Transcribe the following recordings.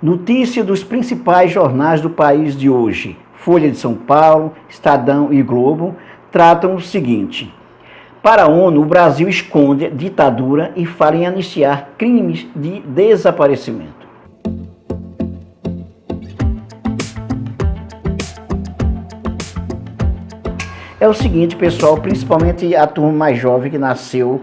Notícia dos principais jornais do país de hoje. Folha de São Paulo, Estadão e Globo tratam o seguinte: para a ONU, o Brasil esconde ditadura e fala em anistiar crimes de desaparecimento. É o seguinte, pessoal, principalmente a turma mais jovem que nasceu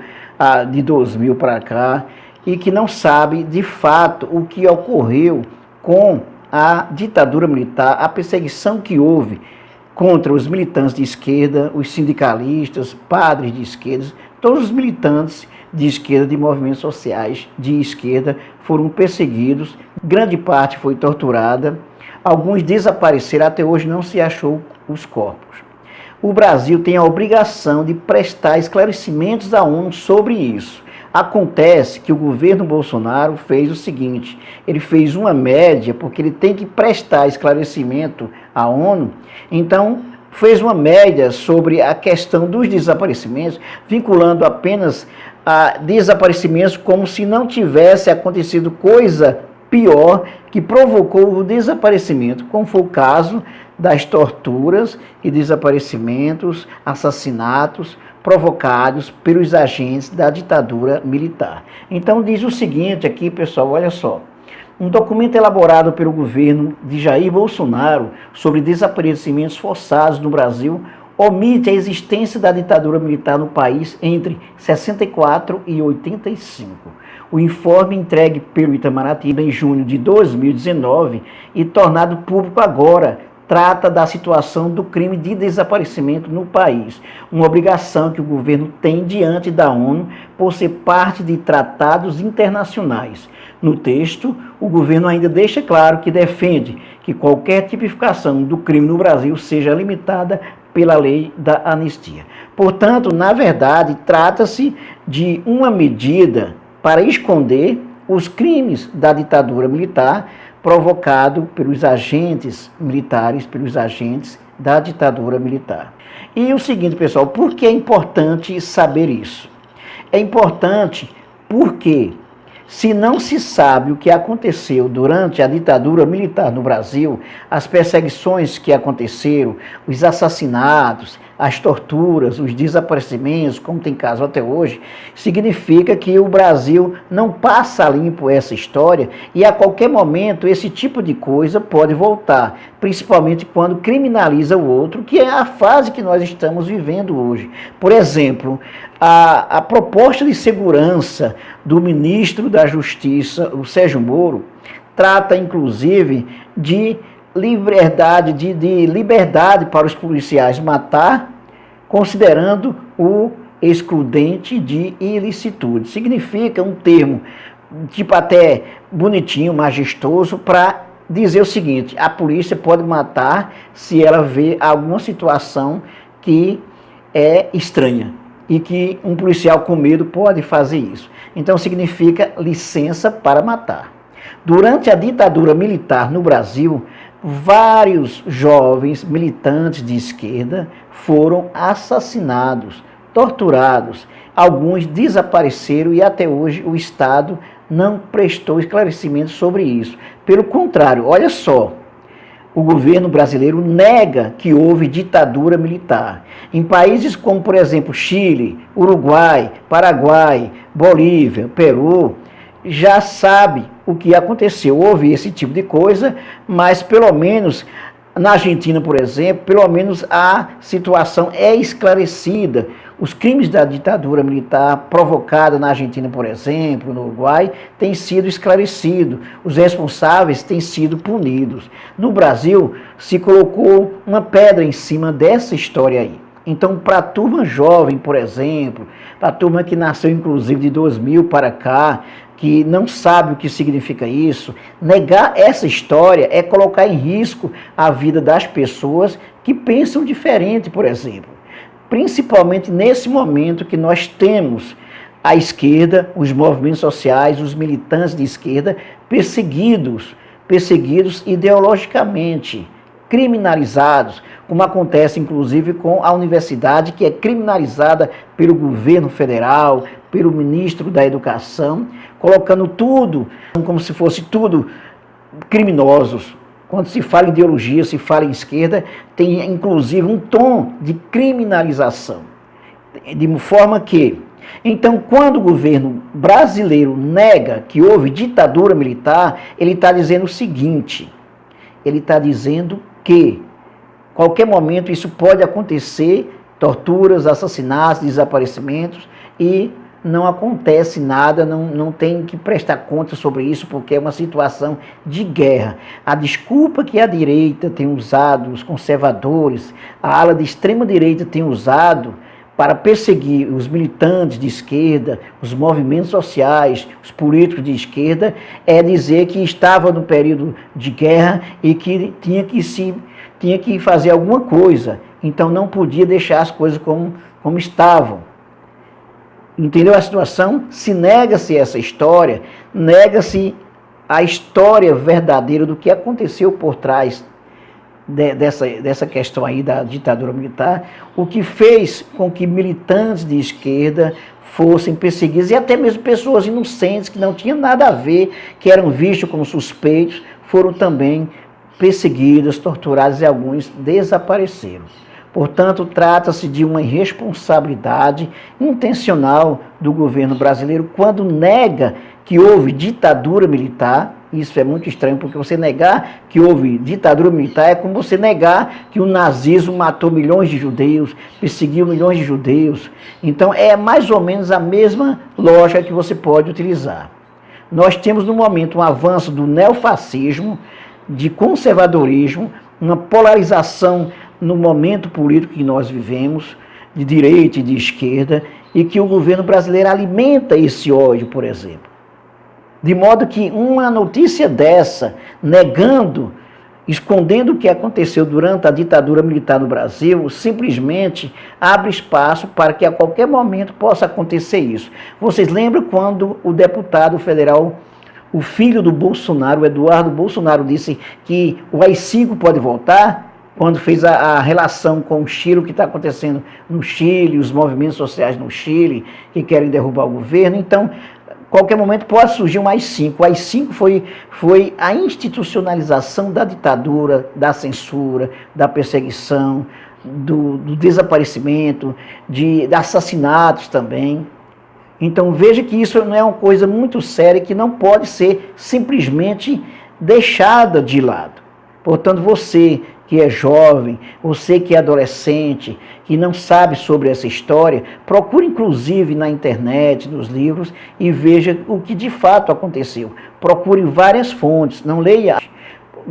de 2000 para cá e que não sabe de fato o que ocorreu com a ditadura militar, a perseguição que houve contra os militantes de esquerda, os sindicalistas, padres de esquerda, todos os militantes de esquerda, de movimentos sociais de esquerda foram perseguidos, grande parte foi torturada, alguns desapareceram, até hoje não se achou os corpos. O Brasil tem a obrigação de prestar esclarecimentos à ONU sobre isso. Acontece que o governo Bolsonaro fez o seguinte: ele fez uma média, porque ele tem que prestar esclarecimento à ONU, então fez uma média sobre a questão dos desaparecimentos, vinculando apenas a desaparecimentos como se não tivesse acontecido coisa pior que provocou o desaparecimento, como foi o caso das torturas e desaparecimentos, assassinatos provocados pelos agentes da ditadura militar. Então diz o seguinte aqui, pessoal, olha só. Um documento elaborado pelo governo de Jair Bolsonaro sobre desaparecimentos forçados no Brasil omite a existência da ditadura militar no país entre 64 e 85. O informe entregue pelo Itamaraty em junho de 2019 e tornado público agora trata da situação do crime de desaparecimento no país, uma obrigação que o governo tem diante da ONU por ser parte de tratados internacionais. No texto, o governo ainda deixa claro que defende que qualquer tipificação do crime no Brasil seja limitada pela lei da anistia. Portanto, na verdade, trata-se de uma medida para esconder os crimes da ditadura militar provocado pelos agentes militares, pelos agentes da ditadura militar. E o seguinte, pessoal, por que é importante saber isso? É importante porque, se não se sabe o que aconteceu durante a ditadura militar no Brasil, as perseguições que aconteceram, os assassinatos, as torturas, os desaparecimentos, como tem caso até hoje, significa que o Brasil não passa limpo essa história e a qualquer momento esse tipo de coisa pode voltar, principalmente quando criminaliza o outro, que é a fase que nós estamos vivendo hoje. Por exemplo, a proposta de segurança do ministro da Justiça, o Sérgio Moro, trata inclusive de liberdade para os policiais matar, considerando o excludente de ilicitude. Significa um termo, tipo até bonitinho, majestoso, para dizer o seguinte: a polícia pode matar se ela vê alguma situação que é estranha e que um policial com medo pode fazer isso. Então significa licença para matar. Durante a ditadura militar no Brasil, vários jovens militantes de esquerda foram assassinados, torturados, alguns desapareceram e até hoje o Estado não prestou esclarecimento sobre isso. Pelo contrário, olha só, o governo brasileiro nega que houve ditadura militar. Em países como, por exemplo, Chile, Uruguai, Paraguai, Bolívia, Peru, já sabe o que aconteceu. Houve esse tipo de coisa, mas pelo menos na Argentina, por exemplo, pelo menos a situação é esclarecida. Os crimes da ditadura militar provocada na Argentina, por exemplo, no Uruguai, têm sido esclarecidos. Os responsáveis têm sido punidos. No Brasil, se colocou uma pedra em cima dessa história aí. Então, para a turma jovem, por exemplo, para a turma que nasceu inclusive de 2000 para cá, que não sabe o que significa isso, negar essa história é colocar em risco a vida das pessoas que pensam diferente, por exemplo. Principalmente nesse momento que nós temos a esquerda, os movimentos sociais, os militantes de esquerda perseguidos ideologicamente, criminalizados, como acontece inclusive com a universidade, que é criminalizada pelo governo federal, pelo ministro da Educação, colocando tudo como se fosse tudo criminosos. Quando se fala em ideologia, se fala em esquerda, tem inclusive um tom de criminalização. De forma que, então, quando o governo brasileiro nega que houve ditadura militar, ele está dizendo o seguinte, ele está dizendo que qualquer momento isso pode acontecer, torturas, assassinatos, desaparecimentos, e não acontece nada, não tem que prestar conta sobre isso, porque é uma situação de guerra. A desculpa que a direita tem usado, os conservadores, a ala de extrema direita tem usado para perseguir os militantes de esquerda, os movimentos sociais, os políticos de esquerda, é dizer que estava no período de guerra e que tinha que fazer alguma coisa. Então não podia deixar as coisas como estavam. Entendeu a situação? Se nega-se essa história, nega-se a história verdadeira do que aconteceu por trás dessa questão aí da ditadura militar, o que fez com que militantes de esquerda fossem perseguidos, e até mesmo pessoas inocentes que não tinham nada a ver, que eram vistos como suspeitos, foram também perseguidas, torturadas e alguns desapareceram. Portanto, trata-se de uma irresponsabilidade intencional do governo brasileiro quando nega que houve ditadura militar. Isso é muito estranho, porque você negar que houve ditadura militar é como você negar que o nazismo matou milhões de judeus, perseguiu milhões de judeus. Então, é mais ou menos a mesma lógica que você pode utilizar. Nós temos, no momento, um avanço do neofascismo, de conservadorismo, uma polarização no momento político que nós vivemos, de direita e de esquerda, e que o governo brasileiro alimenta esse ódio, por exemplo. De modo que uma notícia dessa, negando, escondendo o que aconteceu durante a ditadura militar no Brasil, simplesmente abre espaço para que a qualquer momento possa acontecer isso. Vocês lembram quando o deputado federal, o filho do Bolsonaro, o Eduardo Bolsonaro, disse que o AI-5 pode voltar? Quando fez a relação com o Chile, o que está acontecendo no Chile, os movimentos sociais no Chile, que querem derrubar o governo. Então, qualquer momento pode surgir um AI-5. O AI-5 foi a institucionalização da ditadura, da censura, da perseguição, do desaparecimento, de assassinatos também. Então, veja que isso não é uma coisa muito séria, que não pode ser simplesmente deixada de lado. Portanto, você que é jovem, você que é adolescente, que não sabe sobre essa história, procure inclusive na internet, nos livros, e veja o que de fato aconteceu. Procure várias fontes, não leia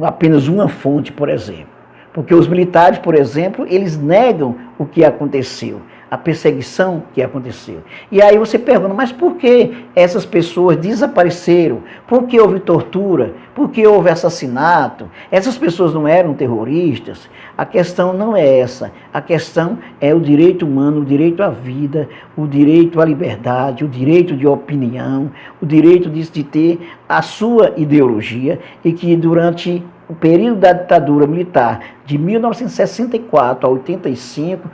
apenas uma fonte, por exemplo. Porque os militares, por exemplo, eles negam o que aconteceu, a perseguição que aconteceu. E aí você pergunta, mas por que essas pessoas desapareceram? Por que houve tortura? Por que houve assassinato? Essas pessoas não eram terroristas? A questão não é essa. A questão é o direito humano, o direito à vida, o direito à liberdade, o direito de opinião, o direito de ter a sua ideologia, e que durante o período da ditadura militar, de 1964 a 85,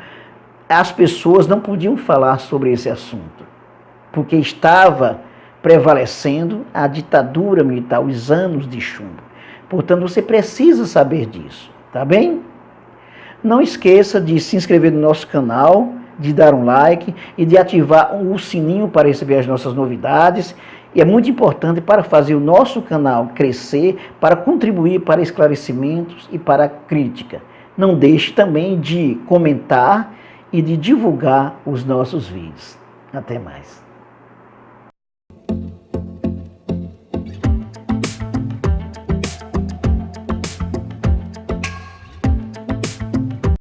as pessoas não podiam falar sobre esse assunto, porque estava prevalecendo a ditadura militar, os anos de chumbo. Portanto, você precisa saber disso, tá bem? Não esqueça de se inscrever no nosso canal, de dar um like e de ativar o sininho para receber as nossas novidades. E é muito importante para fazer o nosso canal crescer, para contribuir para esclarecimentos e para crítica. Não deixe também de comentar e de divulgar os nossos vídeos. Até mais.